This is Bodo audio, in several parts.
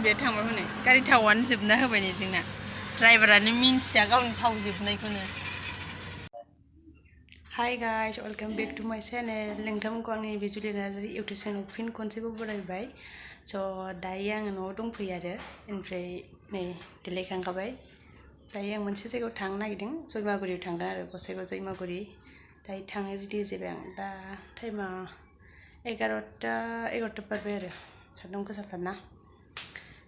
बे थांबाय हनै गारि थावानो जोबना होबाय नै जोंना ड्राइभारानो मिन्थिया गावनि थाव जोबनायखौनो hi guys welcome back to my channel नोंथांमोनखौ आंनि बिजुलि नार्जारि इउट्यूब चैनल फिन खनसेबो बरायबाय स' दायो आङो न'आव दंफैयो आरो ओमफ्राय नै देलायखांखाबाय दायो आं मोनसे जायगायाव थांनो नागिरदों जयमागुरियाव थांगोन आरो गसाइगाव जयमागुरि दायो थांनो रेडि जाबाय आं दा टाइमा 11टा बारबाय आरो सान्दुं गोसाथारना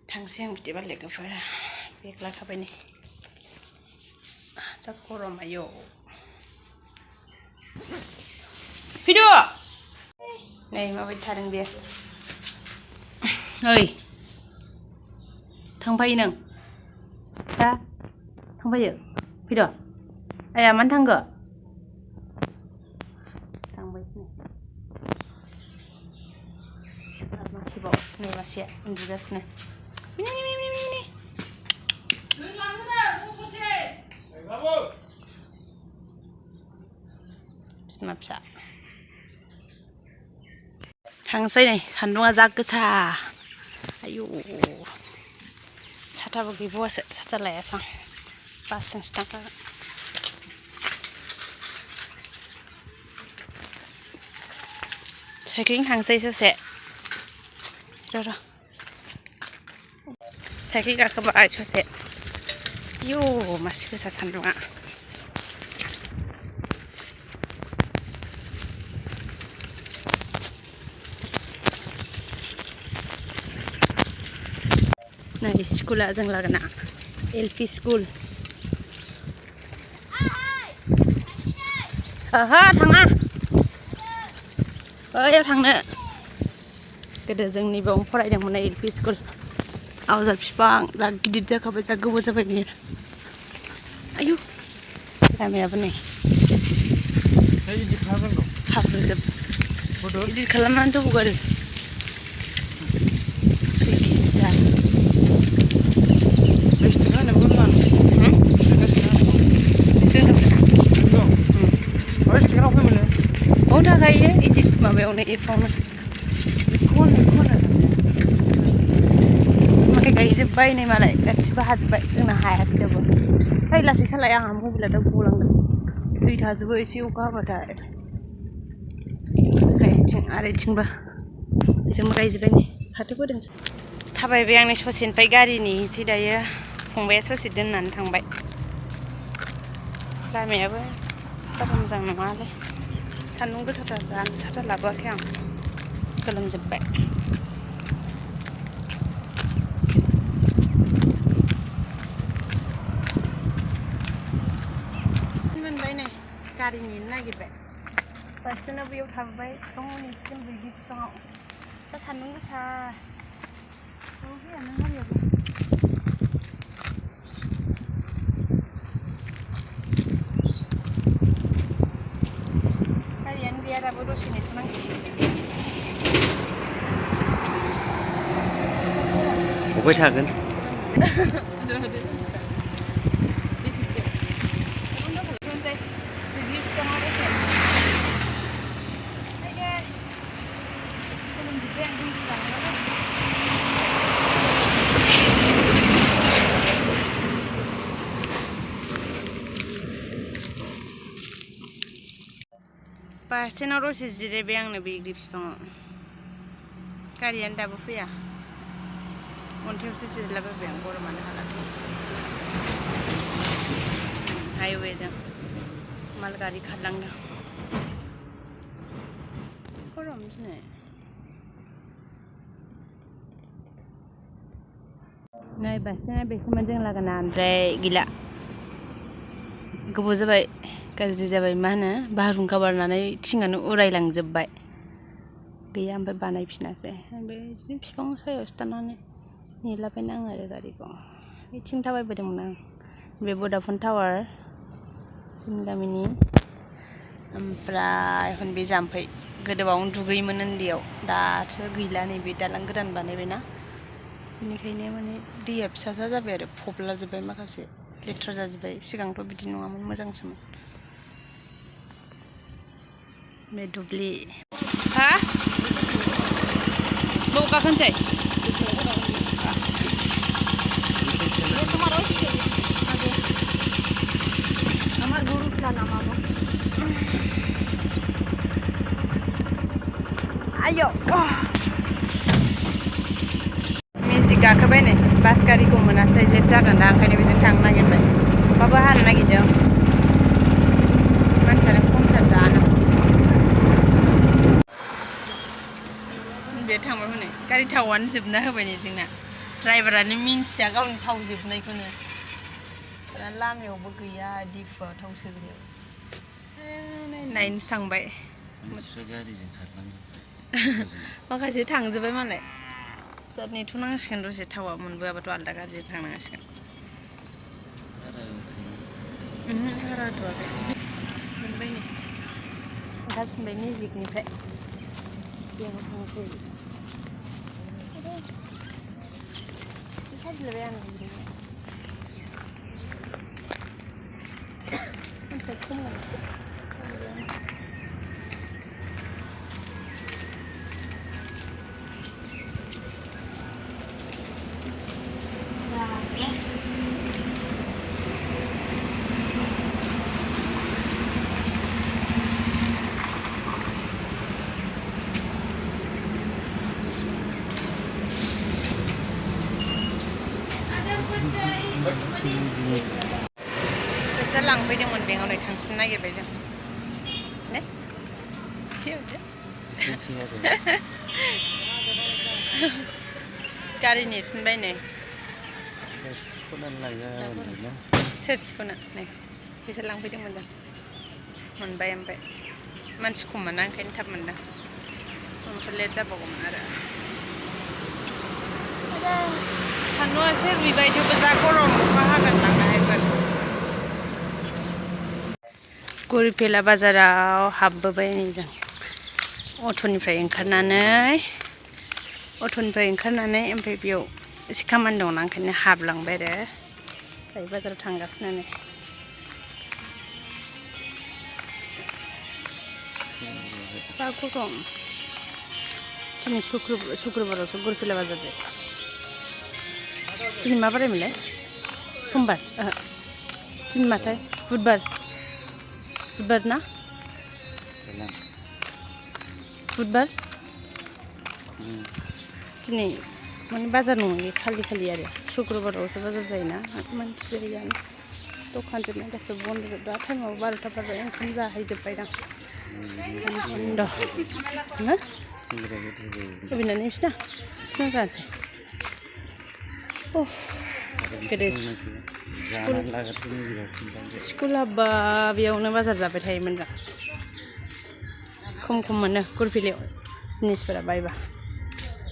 थांसै आं बिदिबा लोगोफोर बेग लाखाबाय नै जा गरम आयौ फैदो नै माबायदि थादों बे ओइ थांफायो नों हा थांफायो फैदो आया मानो थांगो थांबाय मासेबाव नै मासेया उन्दुगासिनो बिमा फिसा थांसै नै सान्दुङा जा गोसा आयौ साथाबो गैबावासो साथा लायासै आं बासजोंसो थांखागोन साइकेलजों थांसै ससे र' साइकेल गाखोबाय ससे आयौ मासे गोसा सान्दुङा नै स्कुला जों लागोना एलपि स्कुल ओहो थाङा बैयाव थांनो गोदो जोंनि बेयावनो फरायदोंमोन एलपि स्कुल आवजार बिफां जा गिदिर जाखाबाय जा गोबाव जाबाय बियो आयु लामायाबो नै हाब्रुजोब इदिट खालामनानै दोनबावो थाखायो इदिट माबायावनो एपआवनो माइ गायजोब्बाय नै मालाय गासिबो हाजोब्बाय जोंना हायाखै दाबो ओइ लासै सालाय आंहा मबाइला दा गलांदों दै थाजोबो एसे अखा हाबाथाय ओरैथिं आरैथिंबो बेजोंबो गायजोब्बाय नै फाथो फोदों थाबायबाय आंनि ससेनिफ्राय गारि नेहैसै दायो फंबाया ससे दोननानै थांबाय लामायाबो बारा मोजां नङालै सान्दुं गोसाथार जानो साथा लाबोआखै आं गोलोमजोब्बाय मोनबाय नै गारि नेनो नागिरबाय बासजोंनो बैयाव थाबोबाय बिफाङाव नेसिगोन बैदि बिफाङाव जा सान्दुं गोसा फैयानो गारियाबो गारियानो गैया दाबो दसे नेथ'नांसिगोन अबे थागोन बास स्टेन्डआव दसे जिरायबाय आंनो बैग्रि बिफाङाव गारियानो दाबो फैया अन्थायावसो जिरायलाबायबाय आं गरमानो हाला हाइवेजों माल गारि खारलांदों गरम दिनै नै बास स्टेन्डआ बेसोमोन जों लागोना ओमफ्राय गैला गोबाव जाबाय गाज्रि जाबाय मा होनो बारहुंखा बारनानै थिङानो उरायलांजोब्बाय गैया ओमफ्राय बानायफिनासै ओमफ्राय बिदिनो बिफां सायावसो थानानै नेलाबायनो आं आरो गारिखौ बिथिं थाबायबोदोंमोन आं बे भडाफन टावार जोंनि गामिनि ओमफ्राय हन बे जाम्फै गोदोबावनो दुगैयोमोन उन्दैयाव दाथ' गैला नैबे दालां गोदान बानायबायना बेनिखायनो माने दैया फिसा फिसा जाबाय आरो फबलाजोब्बाय माखासे लेथ्रा जाजोब्बाय सिगांथ' बिदि नङामोन मोजांसोमोन बे दुब्लि हा बाव गाखोनोसै गाखोबाय नै बास गारिखौ मोनासै लेट जागोन दा ओंखायनो बेजों थांनो नागिरबाय अखाबो हानो नागिरदों मानसियानो खमथार जानो बे थांबाय हनै गारि थावानो जोबना होबाय नै जोंना ड्राइभारानो मिन्थिया गावनि थाव जोबनायखौनो दा लामायावबो गैया दिफुआव थाव सोग्रायाव नायनोसो थांबाय माखासे थांजोब्बाय मालाय दा नेथ'नांसिगोन दसे थावा मोनबोआबाथ' आलदा गारिजों थांनांसिगोन भारा होथ'वाखै मोनबाय नै ओंखारफिनबाय मेजिकनिफ्राय बेयाव थांसै साजिलायबाय आं बिदिनो मानसिया खम फैसा लांफैदोंमोन बेंकआव नै थांफिननो नागिरबाय जों ने गारि नेफिनबाय नै सोर सिख'नो नै फैसा लांफैदोंमोन जों मोनबाय ओमफ्राय मानसि खम मोना ओंखायनो थाब मोनदों ओमफ्राय लेट जाबावगौमोन आरो सान्दुंआसो रुइबाय थेवबो जा गरम अखा हागोन दाहायफोर गुरिफेला बाजाराव हाबबोबाय नै जों अट'निफ्राय ओंखारनानै ओमफ्राय बेयाव एसे खामानि दंना ओंखायनो हाबलांबाय आरो दायो बाजाराव थांगासिनो नै जा गरम दिनै शुक्रबारावसो गुरिफेला बाजार जायो दिनै मा बारायमोनलाय समबार दिनै माथाय बुधबार ना बुधबार दिनै माने बाजार नङै खालि आरो शुक्रबारावसो बाजार जायोना मानसि जायगायानो दखान जोबनाय गासैबो बन्द जोब दा टाइमाव 12ता बारबाय ओंखाम जाहैजोब्बायदां बन्द' ना अबिनानै बिसिना जानोसै गोदो स्कुल हाबबा बेयावनो बाजार जाबाय थायोमोन जों खम मोनो गुरिफेलायाव जिनिसफोरा बायबा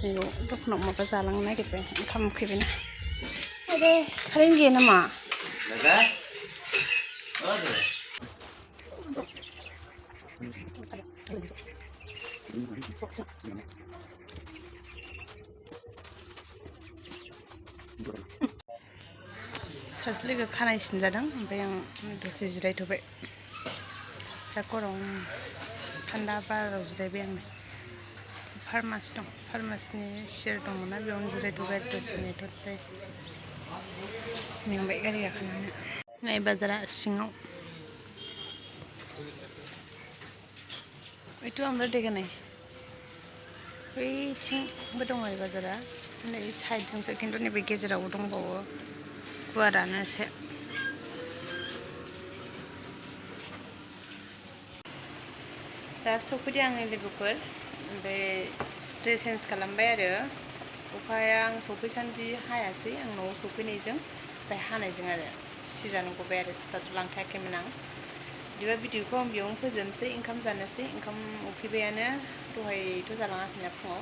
बेयाव दखानाव माबा जालांनो नागिरबाय ओंखाम उखैबायना आरे कारेन्ट गैया नामा सासे लोगो खानाय सिनजादों ओमफ्राय आं दसे जिरायथ'बाय जा गरम थान्दा बाराव जिरायबाय आं फार्मासि दं फार्मासिनि सियार दंमोन ना बेयावनो जिरायथ'बाय दसे नेथ'नोसै मेंबाय गारि गाखोनानै नै बाजारा सिङाव बेथ' ओमफ्राय देगानै बैथिंबो दङ बाजारा नै साइडजोंसो खिन्थु नैबे गेजेरावबो दंबावो गुवारानो एसे दा सफैदों आंनि लोगोफोर ओमफ्राय ड्रेस चेन्ज खालामबाय आरो अखाया आं सफैसान्दि हायासै आं न'आव सफैनायजों ओमफ्राय हानायजों आरो सिजानो गबाय आरो दाथ' लांखायाखैमोन आं बिदिबा भिडिअखौ आं बेयावनो फोजोबनोसै ओंखाम जानोसै ओंखाम उखैबायानो दहायथ' जालाङाखैना फुङाव